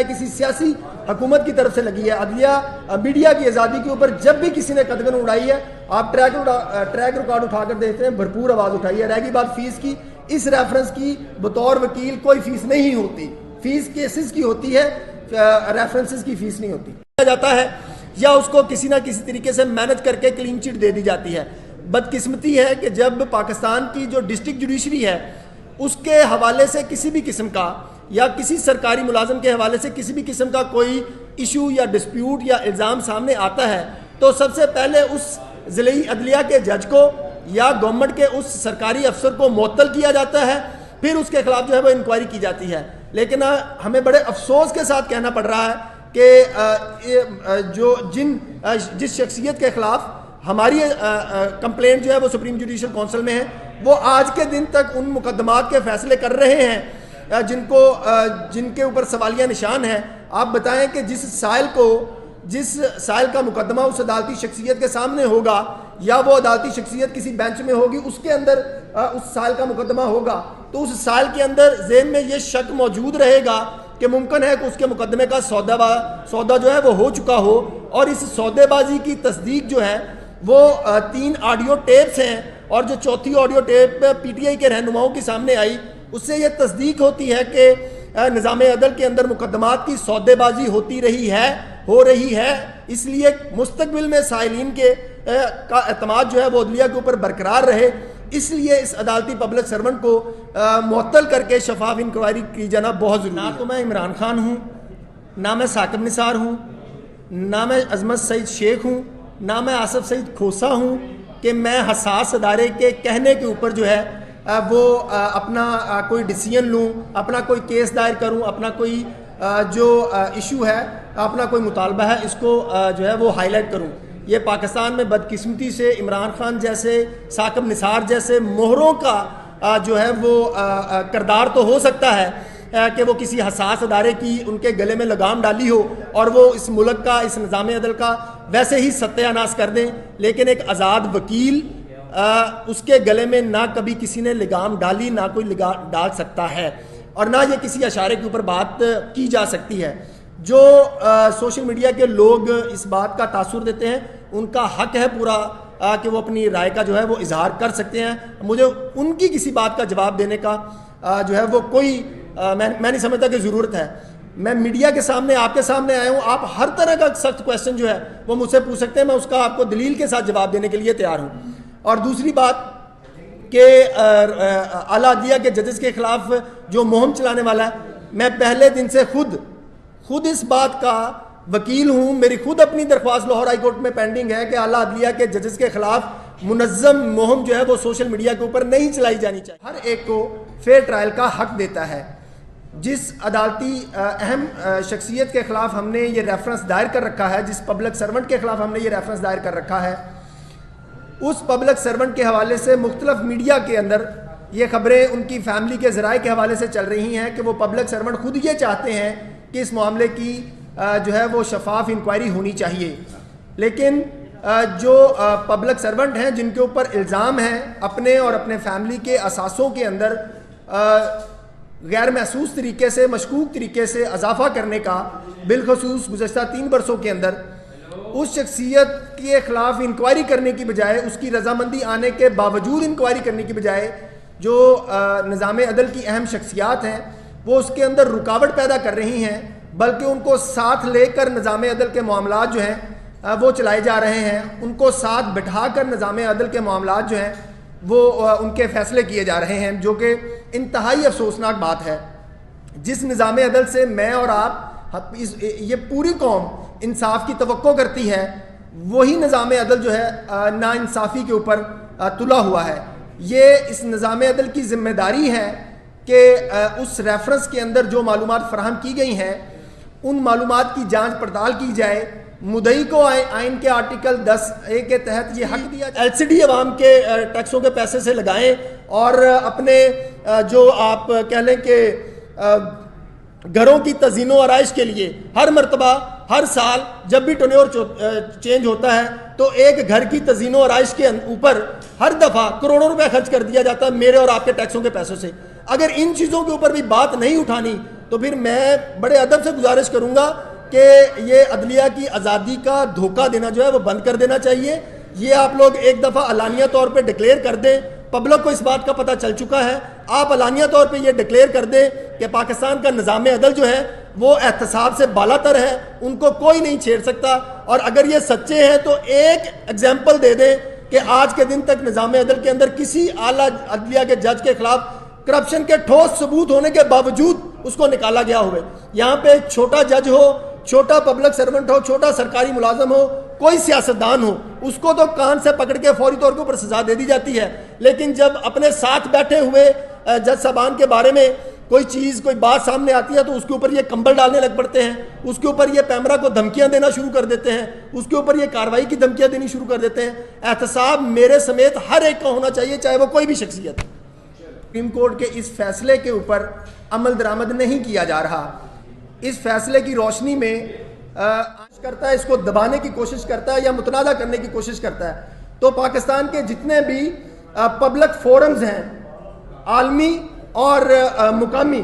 کسی سیاسی حکومت کی طرف سے لگی ہے. عدلیہ میڈیا کی آزادی کے اوپر جب بھی کسی نے قدغن اڑائی ہے, آپ ٹریک ریکارڈ اٹھا کر دیکھتے ہیں, بھرپور آواز اٹھائی ہے. رہ گئی بات فیس کی, اس ریفرنس کی بطور وکیل کوئی فیس نہیں ہوتی. فیس کیسز کی ہوتی ہے, ریفرنسز کی فیس نہیں ہوتی. جاتا ہے یا اس کو کسی نہ کسی طریقے سے مینج کر کے کلین چٹ دے دی جاتی ہے. بدقسمتی ہے کہ جب پاکستان کی جو ڈسٹرکٹ جوڈیشری ہے اس کے حوالے سے کسی بھی قسم کا یا کسی سرکاری ملازم کے حوالے سے کسی بھی قسم کا کوئی ایشو یا ڈسپیوٹ یا الزام سامنے آتا ہے تو سب سے پہلے اس ضلعی عدلیہ کے جج کو یا گورنمنٹ کے اس سرکاری افسر کو معطل کیا جاتا ہے, پھر اس کے خلاف جو ہے وہ انکوائری کی جاتی ہے. لیکن ہمیں بڑے افسوس کے ساتھ کہنا پڑ رہا ہے کہ جس شخصیت کے خلاف ہماری کمپلینٹ جو ہے وہ سپریم جوڈیشل کونسل میں ہے, وہ آج کے دن تک ان مقدمات کے فیصلے کر رہے ہیں جن کے اوپر سوالیہ نشان ہے. آپ بتائیں کہ جس سائل کا مقدمہ اس عدالتی شخصیت کے سامنے ہوگا یا وہ عدالتی شخصیت کسی بینچ میں ہوگی, اس کے اندر اس سائل کا مقدمہ ہوگا, تو اس سائل کے اندر ذہن میں یہ شک موجود رہے گا کہ ممکن ہے کہ اس کے مقدمے کا سودا جو ہے وہ ہو چکا ہو, اور اس سودے بازی کی تصدیق جو ہے وہ 3 آڈیو ٹیپس ہیں, اور جو چوتھی audio tape P T I کے رہنماؤں کے سامنے آئی اس سے یہ تصدیق ہوتی ہے کہ نظام عدل کے اندر مقدمات کی سودے بازی ہو رہی ہے. اس لیے مستقبل میں سائلین کا اعتماد جو ہے وہ عدلیہ کے اوپر برقرار رہے, اس لیے اس عدالتی پبلک سرونٹ کو معطل کر کے شفاف انکوائری کی جانا بہت ضروری ہے. نہ تو میں عمران خان ہوں, نہ میں ثاقب نثار ہوں, نہ میں عظمت سعید شیخ ہوں, نہ میں آصف سعید کھوسا ہوں کہ میں حساس ادارے کے کہنے کے اوپر جو ہے وہ اپنا کوئی ڈیسیژن لوں, اپنا کوئی کیس دائر کروں, اپنا کوئی جو ایشو ہے, اپنا کوئی مطالبہ ہے, اس کو جو ہے وہ ہائی لائٹ کروں. یہ پاکستان میں بدقسمتی سے عمران خان جیسے, ثاقب نثار جیسے مہروں کا جو ہے وہ کردار تو ہو سکتا ہے کہ وہ کسی حساس ادارے کی ان کے گلے میں لگام ڈالی ہو اور وہ اس ملک کا, اس نظام عدل کا ویسے ہی ستیہ ناش کر دیں, لیکن ایک آزاد وکیل اس کے گلے میں نہ کبھی کسی نے لگام ڈالی, نہ کوئی لگام ڈال سکتا ہے, اور نہ یہ کسی اشارے کے اوپر بات کی جا سکتی ہے. جو سوشل میڈیا کے لوگ اس بات کا تاثر دیتے ہیں ان کا حق ہے پورا کہ وہ اپنی رائے کا جو ہے وہ اظہار کر سکتے ہیں. مجھے ان کی کسی بات کا جواب دینے کا جو ہے وہ کوئی میں نہیں سمجھتا کہ ضرورت ہے. میں میڈیا کے سامنے آپ کے سامنے آیا ہوں, آپ ہر طرح کا سخت کویسچن جو ہے وہ مجھ سے پوچھ سکتے ہیں, میں اس کا آپ کو دلیل کے ساتھ جواب دینے کے لیے تیار ہوں. اور دوسری بات کہ اعلیٰ عدلیہ کے ججز کے خلاف جو مہم چلانے والا ہے, میں پہلے دن سے خود اس بات کا وکیل ہوں. میری خود اپنی درخواست لاہور ہائی کورٹ میں پینڈنگ ہے کہ اعلیٰ عدلیہ کے ججز کے خلاف منظم مہم جو ہے وہ سوشل میڈیا کے اوپر نہیں چلائی جانی چاہیے. ہر ایک کو فیئر ٹرائل کا حق دیتا ہے. جس عدالتی اہم شخصیت کے خلاف ہم نے یہ ریفرنس دائر کر رکھا ہے, جس پبلک سرونٹ کے خلاف ہم نے یہ ریفرنس دائر کر رکھا ہے, اس پبلک سرونٹ کے حوالے سے مختلف میڈیا کے اندر یہ خبریں ان کی فیملی کے ذرائع کے حوالے سے چل رہی ہیں کہ وہ پبلک سرونٹ خود یہ چاہتے ہیں کہ اس معاملے کی جو ہے وہ شفاف انکوائری ہونی چاہیے. لیکن جو پبلک سرونٹ ہیں جن کے اوپر الزام ہیں اپنے اور اپنے فیملی کے اثاثوں کے اندر غیر محسوس طریقے سے, مشکوک طریقے سے اضافہ کرنے کا, بالخصوص گزشتہ 3 برسوں کے اندر اس شخصیت کے خلاف انکوائری کرنے کی بجائے, اس کی رضامندی آنے کے باوجود انکوائری کرنے کی بجائے جو نظام عدل کی اہم شخصیات ہیں وہ اس کے اندر رکاوٹ پیدا کر رہی ہیں, بلکہ ان کو ساتھ لے کر نظام عدل کے معاملات جو ہیں وہ چلائے جا رہے ہیں, ان کو ساتھ بٹھا کر نظام عدل کے معاملات جو ہیں وہ ان کے فیصلے کیے جا رہے ہیں, جو کہ انتہائی افسوسناک بات ہے. جس نظام عدل سے میں اور آپ یہ پوری قوم انصاف کی توقع کرتی ہے, وہی نظام عدل جو ہے ناانصافی کے اوپر تلا ہوا ہے. یہ اس نظام عدل کی ذمہ داری ہے کہ اس ریفرنس کے اندر جو معلومات فراہم کی گئی ہیں ان معلومات کی جانچ پڑتال کی جائے. مدعی کو آئین کے آرٹیکل 10A کے تحت یہ حق دیا جائے LCD عوام کے ٹیکسوں کے پیسے سے لگائیں اور اپنے جو آپ کہہ لیں کہ گھروں کی تزئین و آرائش کے لیے ہر مرتبہ ہر سال جب بھی ٹرنیور چینج ہوتا ہے تو ایک گھر کی تزئین و آرائش کے اوپر ہر دفعہ کروڑوں روپے خرچ کر دیا جاتا ہے میرے اور آپ کے ٹیکسوں کے پیسوں سے. اگر ان چیزوں کے اوپر بھی بات نہیں اٹھانی تو پھر میں بڑے ادب سے گزارش کروں گا کہ یہ عدلیہ کی آزادی کا دھوکہ دینا جو ہے وہ بند کر دینا چاہیے. یہ آپ لوگ ایک دفعہ علانیہ طور پہ ڈکلیئر کر دیں, پبلک کو اس بات کا پتہ چل چکا ہے. آپ علانیہ طور پہ یہ ڈکلیئر کر دیں کہ پاکستان کا نظام عدل جو ہے وہ احتساب سے بالا تر ہے, ان کو کوئی نہیں چھیڑ سکتا. اور اگر یہ سچے ہیں تو ایک ایگزامپل دے دیں کہ آج کے دن تک نظام عدل کے اندر کسی اعلیٰ عدلیہ کے جج کے خلاف کرپشن کے ٹھوس ثبوت ہونے کے باوجود اس کو نکالا گیا ہوئے. یہاں پہ ایک چھوٹا جج ہو, چھوٹا پبلک سرونٹ ہو, چھوٹا سرکاری ملازم ہو, کوئی سیاستدان ہو, اس کو تو کان سے پکڑ کے فوری طور کے اوپر سزا دے دی جاتی ہے. لیکن جب اپنے ساتھ بیٹھے ہوئے جج صاحبان کے بارے میں کوئی چیز کوئی بات سامنے آتی ہے تو اس کے اوپر یہ کمبل ڈالنے لگ پڑتے ہیں, اس کے اوپر یہ پیمرا کو دھمکیاں دینا شروع کر دیتے ہیں, اس کے اوپر یہ کارروائی کی دھمکیاں دینی شروع کر دیتے ہیں. احتساب میرے سمیت ہر ایک کا ہونا چاہیے, چاہے وہ کوئی بھی شخصیت. سپریم کورٹ کے اس فیصلے کے اوپر عمل درآمد نہیں کیا جا رہا. اس فیصلے کی روشنی میں کرتا ہے, اس کو دبانے کی کوشش کرتا ہے یا متنازع کرنے کی کوشش کرتا ہے. تو پاکستان کے جتنے بھی پبلک فورمز ہیں عالمی اور مقامی,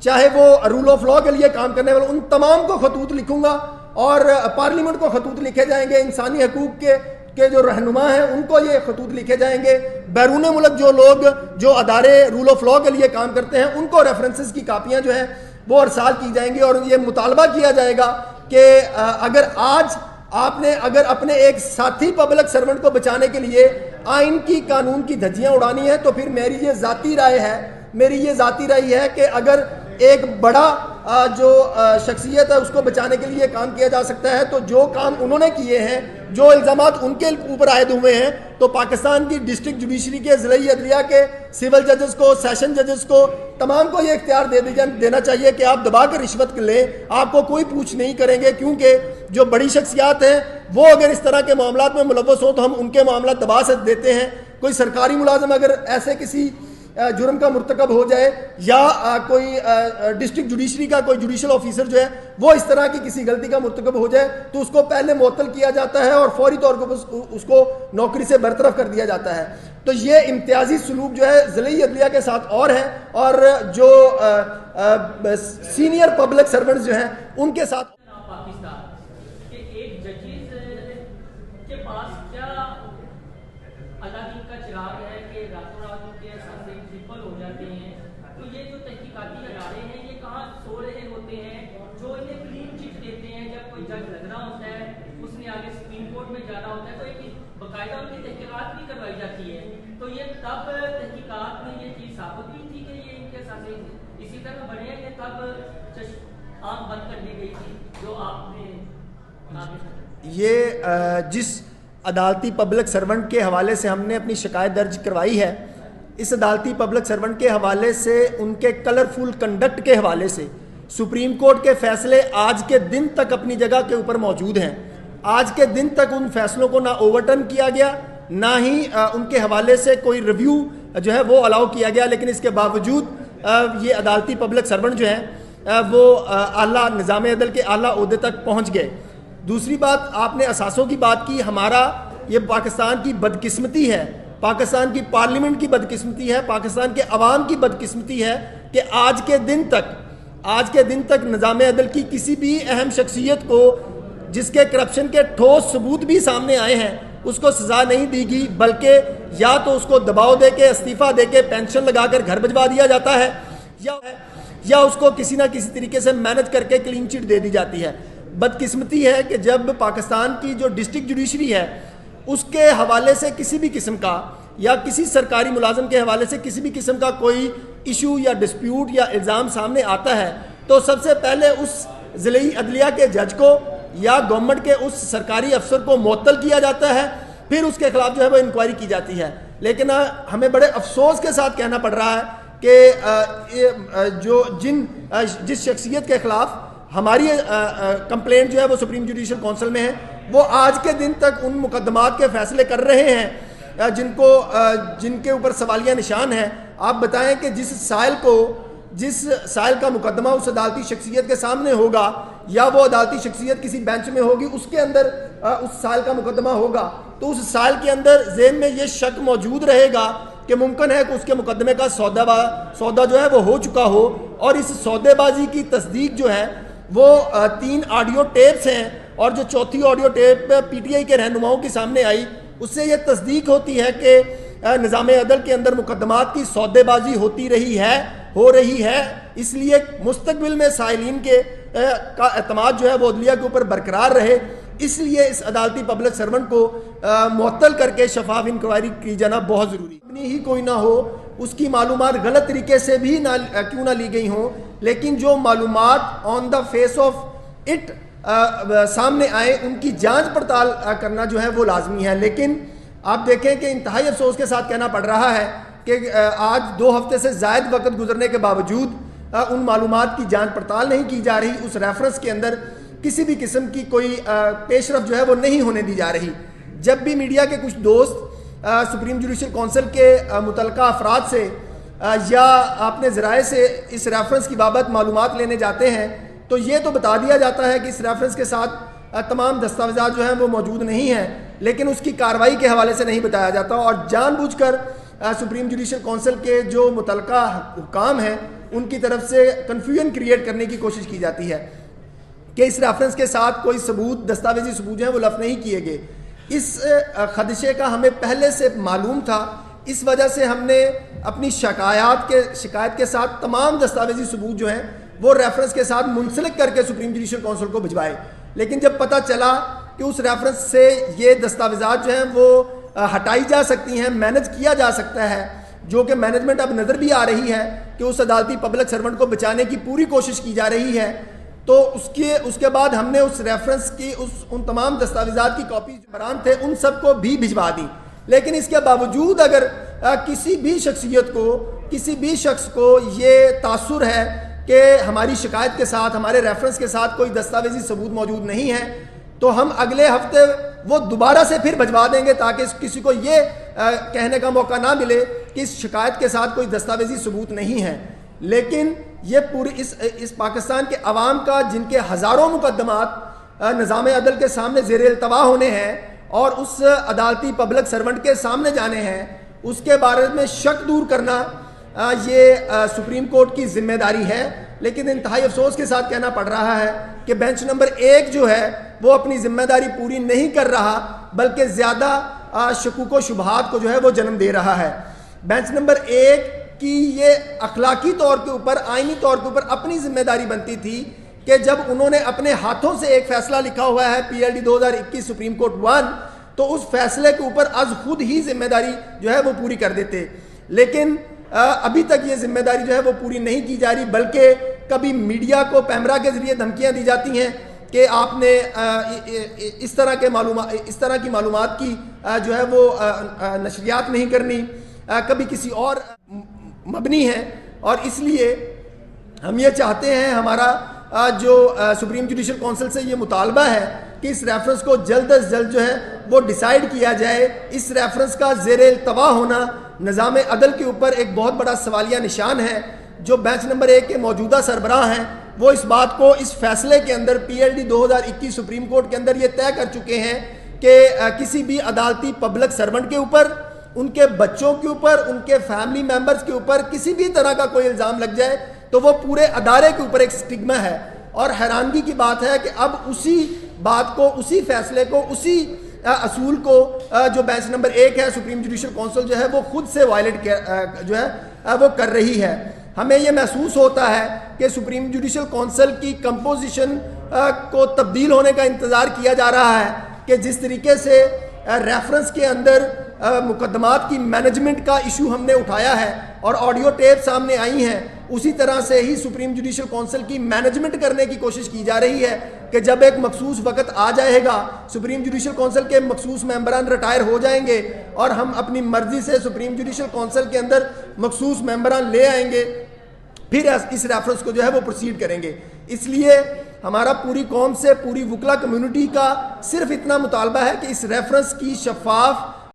چاہے وہ رول آف لاء کے لیے کام کرنے والے, ان تمام کو خطوط لکھوں گا اور پارلیمنٹ کو خطوط لکھے جائیں گے. انسانی حقوق کے جو رہنما ہیں ان کو یہ خطوط لکھے جائیں گے. بیرون ملک جو لوگ جو ادارے رول آف لاء کے لیے کام کرتے ہیں ان کو ریفرنسز کی کاپیاں جو ہیں وہ ارسال کی جائیں گی, اور یہ مطالبہ کیا جائے گا کہ اگر آج آپ نے اگر اپنے ایک ساتھی پبلک سرونٹ کو بچانے کے لیے آئین کی قانون کی دھجیاں اڑانی ہے تو پھر میری یہ ذاتی رائے ہے کہ اگر ایک بڑا جو شخصیت ہے اس کو بچانے کے لیے کام کیا جا سکتا ہے تو جو کام انہوں نے کیے ہیں, جو الزامات ان کے اوپر عائد ہوئے ہیں, تو پاکستان کی ڈسٹرکٹ جوڈیشری کے ضلعی عدلیہ کے سول ججز کو, سیشن ججز کو, تمام کو یہ اختیار دینا چاہیے کہ آپ دبا کر رشوت لیں, آپ کو کوئی پوچھ نہیں کریں گے. کیونکہ جو بڑی شخصیات ہیں وہ اگر اس طرح کے معاملات میں ملوث ہوں تو ہم ان کے معاملات دبا سے دیتے ہیں. کوئی سرکاری ملازم اگر ایسے کسی جرم کا مرتکب ہو جائے یا کوئی ڈسٹرکٹ جوڈیشری کا کوئی جوڈیشل آفیسر جو ہے وہ اس طرح کی کسی غلطی کا مرتکب ہو جائے تو اس کو پہلے معطل کیا جاتا ہے اور فوری طور پر اس کو نوکری سے برطرف کر دیا جاتا ہے. تو یہ امتیازی سلوک جو ہے ضلعی عدلیہ کے ساتھ اور ہے, اور جو سینئر پبلک سرونٹس جو ہیں ان کے ساتھ. تو یہ تب تحقیقات میں یہ چیز ثابت ہوئی تھی کہ یہ ان کے ساتھ اسی طرح بنے ہیں کہ تب آنکھ بند کر دی گئی تھی جو آپ نے. یہ جس عدالتی پبلک سرونٹ کے حوالے سے ہم نے اپنی شکایت درج کروائی ہے, اس عدالتی پبلک سرونٹ کے حوالے سے, ان کے کلرفل کنڈکٹ کے حوالے سے سپریم کورٹ کے فیصلے آج کے دن تک اپنی جگہ کے اوپر موجود ہیں. آج کے دن تک ان فیصلوں کو نہ اوورٹرن کیا گیا, نہ ہی ان کے حوالے سے کوئی ریویو جو ہے وہ الاؤ کیا گیا. لیکن اس کے باوجود یہ عدالتی پبلک سرونٹ جو ہیں وہ اعلیٰ نظام عدل کے اعلیٰ عہدے تک پہنچ گئے. دوسری بات, آپ نے اثاثوں کی بات کی. ہمارا یہ پاکستان کی بدقسمتی ہے, پاکستان کی پارلیمنٹ کی بدقسمتی ہے, پاکستان کے عوام کی بدقسمتی ہے کہ آج کے دن تک نظام عدل کی کسی بھی اہم شخصیت کو جس کے کرپشن کے ٹھوس ثبوت بھی سامنے آئے ہیں اس کو سزا نہیں دی گئی, بلکہ یا تو اس کو دباؤ دے کے, استعفیٰ دے کے, پینشن لگا کر گھر بھجوا دیا جاتا ہے, یا اس کو کسی نہ کسی طریقے سے مینج کر کے کلین چٹ دے دی جاتی ہے. بدقسمتی ہے کہ جب پاکستان کی جو ڈسٹرکٹ جوڈیشری ہے اس کے حوالے سے کسی بھی قسم کا یا کسی سرکاری ملازم کے حوالے سے کسی بھی قسم کا کوئی ایشو یا ڈسپیوٹ یا الزام سامنے آتا ہے تو سب سے پہلے اس ضلعی عدلیہ کے جج کو یا گورنمنٹ کے اس سرکاری افسر کو معطل کیا جاتا ہے, پھر اس کے خلاف جو ہے وہ انکوائری کی جاتی ہے. لیکن ہمیں بڑے افسوس کے ساتھ کہنا پڑ رہا ہے کہ جس شخصیت کے خلاف ہماری کمپلینٹ جو ہے وہ سپریم جوڈیشل کونسل میں ہے, وہ آج کے دن تک ان مقدمات کے فیصلے کر رہے ہیں جن کے اوپر سوالیہ نشان ہے. آپ بتائیں کہ جس سائل کا مقدمہ اس عدالتی شخصیت کے سامنے ہوگا یا وہ عدالتی شخصیت کسی بینچ میں ہوگی, اس کے اندر اس سائل کا مقدمہ ہوگا, تو اس سائل کے اندر ذہن میں یہ شک موجود رہے گا کہ ممکن ہے کہ اس کے مقدمے کا سودا جو ہے وہ ہو چکا ہو اور اس سودے بازی کی تصدیق جو ہے وہ 3 آڈیو ٹیپس ہیں، اور جو چوتھی audio tape P T I کے رہنماؤں کے سامنے آئی اس سے یہ تصدیق ہوتی ہے کہ نظام عدل کے اندر مقدمات کی سودے بازی ہو رہی ہے۔ اس لیے مستقبل میں سائلین کا اعتماد جو ہے وہ عدلیہ کے اوپر برقرار رہے، اس لیے اس عدالتی پبلک سرونٹ کو معطل کر کے شفاف انکوائری کی جانا بہت ضروری ہے۔ اپنی ہی کوئی نہ ہو، اس کی معلومات غلط طریقے سے بھی کیوں نہ لی گئی ہوں، لیکن جو معلومات آن دا فیس آف اٹ سامنے آئے ان کی جانچ پڑتال کرنا جو ہے وہ لازمی ہے۔ لیکن آپ دیکھیں کہ انتہائی افسوس کے ساتھ کہنا پڑ رہا ہے کہ آج 2 ہفتے سے زائد وقت گزرنے کے باوجود ان معلومات کی جانچ پڑتال نہیں کی جا رہی، اس ریفرنس کے اندر کسی بھی قسم کی کوئی پیش رفت جو ہے وہ نہیں ہونے دی جا رہی۔ جب بھی میڈیا کے کچھ دوست سپریم جوڈیشل کونسل کے متعلقہ افراد سے یا اپنے ذرائع سے اس ریفرنس کی بابت معلومات لینے جاتے ہیں تو یہ تو بتا دیا جاتا ہے کہ اس ریفرنس کے ساتھ تمام دستاویزات جو ہیں وہ موجود نہیں ہیں، لیکن اس کی کارروائی کے حوالے سے نہیں بتایا جاتا، اور جان بوجھ کر سپریم جوڈیشل کونسل کے جو متعلقہ حکام ہیں ان کی طرف سے کنفیوژن کریٹ کرنے کی کوشش کی جاتی ہے کہ اس ریفرنس کے ساتھ کوئی ثبوت، دستاویزی ثبوت جو ہیں وہ لفظ نہیں کیے گئے۔ اس خدشے کا ہمیں پہلے سے معلوم تھا، اس وجہ سے ہم نے اپنی شکایت کے ساتھ تمام دستاویزی ثبوت جو ہیں وہ ریفرنس کے ساتھ منسلک کر کے سپریم جوڈیشل کونسل کو بھجوائے۔ لیکن جب پتہ چلا کہ اس ریفرنس سے یہ دستاویزات جو ہیں وہ ہٹائی جا سکتی ہیں، مینج کیا جا سکتا ہے، جو کہ مینجمنٹ اب نظر بھی آ رہی ہے کہ اس عدالتی پبلک سرونٹ کو بچانے کی پوری کوشش کی جا رہی ہے، تو اس کے بعد ہم نے اس ریفرنس کی ان تمام دستاویزات کی کاپی جو برآمد تھے ان سب کو بھی بھجوا دی۔ لیکن اس کے باوجود اگر کسی بھی شخصیت کو، کسی بھی شخص کو یہ تاثر ہے کہ ہماری شکایت کے ساتھ، ہمارے ریفرنس کے ساتھ کوئی دستاویزی ثبوت موجود نہیں ہے، تو ہم اگلے ہفتے وہ دوبارہ سے پھر بھجوا دیں گے تاکہ کسی کو یہ کہنے کا موقع نہ ملے کہ اس شکایت کے ساتھ کوئی دستاویزی ثبوت نہیں ہے۔ لیکن یہ پوری اس پاکستان کے عوام کا، جن کے ہزاروں مقدمات نظام عدل کے سامنے زیر التوا ہونے ہیں اور اس عدالتی پبلک سرونٹ کے سامنے جانے ہیں، اس کے بارے میں شک دور کرنا یہ سپریم کورٹ کی ذمہ داری ہے۔ لیکن انتہائی افسوس کے ساتھ کہنا پڑ رہا ہے کہ بینچ نمبر 1 جو ہے وہ اپنی ذمہ داری پوری نہیں کر رہا، بلکہ زیادہ شکوک و شبہات کو جو ہے وہ جنم دے رہا ہے۔ بینچ نمبر 1 کی یہ اخلاقی طور کے اوپر، آئینی طور کے اوپر اپنی ذمہ داری بنتی تھی کہ جب انہوں نے اپنے ہاتھوں سے ایک فیصلہ لکھا ہوا ہے PLD 2021 سپریم کورٹ 1، تو اس فیصلے کے اوپر از خود ہی ذمہ داری جو ہے وہ پوری کر دیتے۔ لیکن ابھی تک یہ ذمہ داری جو ہے وہ پوری نہیں کی جا رہی، بلکہ کبھی میڈیا کو پیمرا کے ذریعے دھمکیاں دی جاتی ہیں کہ آپ نے اس طرح کی معلومات کی جو ہے وہ نشریات نہیں کرنی، کبھی کسی اور مبنی ہے، اور اس لیے ہم یہ چاہتے ہیں، ہمارا جو سپریم جوڈیشل کونسل سے یہ مطالبہ ہے کہ اس ریفرنس کو جلد از جلد جو ہے وہ ڈیسائیڈ کیا جائے۔ اس ریفرنس کا زیر التوا ہونا نظام عدل کے اوپر ایک بہت بڑا سوالیہ نشان ہے۔ جو بینچ نمبر 1 کے موجودہ سربراہ ہیں وہ اس بات کو اس فیصلے کے اندر PLD 2021 سپریم کورٹ کے اندر یہ طے کر چکے ہیں کہ کسی بھی عدالتی پبلک سرونٹ کے اوپر، ان کے بچوں کے اوپر، ان کے فیملی ممبرز کے اوپر کسی بھی طرح کا کوئی الزام لگ جائے تو وہ پورے ادارے کے اوپر ایک سٹگما ہے۔ اور حیرانگی کی بات ہے کہ اب اسی بات کو، اسی فیصلے کو، اسی اصول کو جو بینچ نمبر 1 ہے سپریم جوڈیشل کونسل جو ہے وہ خود سے وائلیٹ جو ہے وہ کر رہی ہے۔ ہمیں یہ محسوس ہوتا ہے کہ سپریم جوڈیشل کونسل کی کمپوزیشن کو تبدیل ہونے کا انتظار کیا جا رہا ہے کہ جس طریقے سے ریفرنس کے اندر مقدمات کی مینجمنٹ کا ایشو ہم نے اٹھایا ہے اور آڈیو ٹیپ سامنے آئی ہیں، اسی طرح سے ہی سپریم جوڈیشل کونسل کی مینجمنٹ کرنے کی کوشش کی جا رہی ہے کہ جب ایک مخصوص وقت آ جائے گا، سپریم جوڈیشل کونسل کے مخصوص ممبران ریٹائر ہو جائیں گے اور ہم اپنی مرضی سے سپریم جوڈیشل کونسل کے اندر مخصوص ممبران لے آئیں گے، پھر اس ریفرنس کو جو ہے وہ پروسیڈ کریں گے۔ اس لیے ہمارا پوری قوم سے، پوری وکلا کمیونٹی کا صرف اتنا مطالبہ ہے کہ اس ریفرنس کی شفاف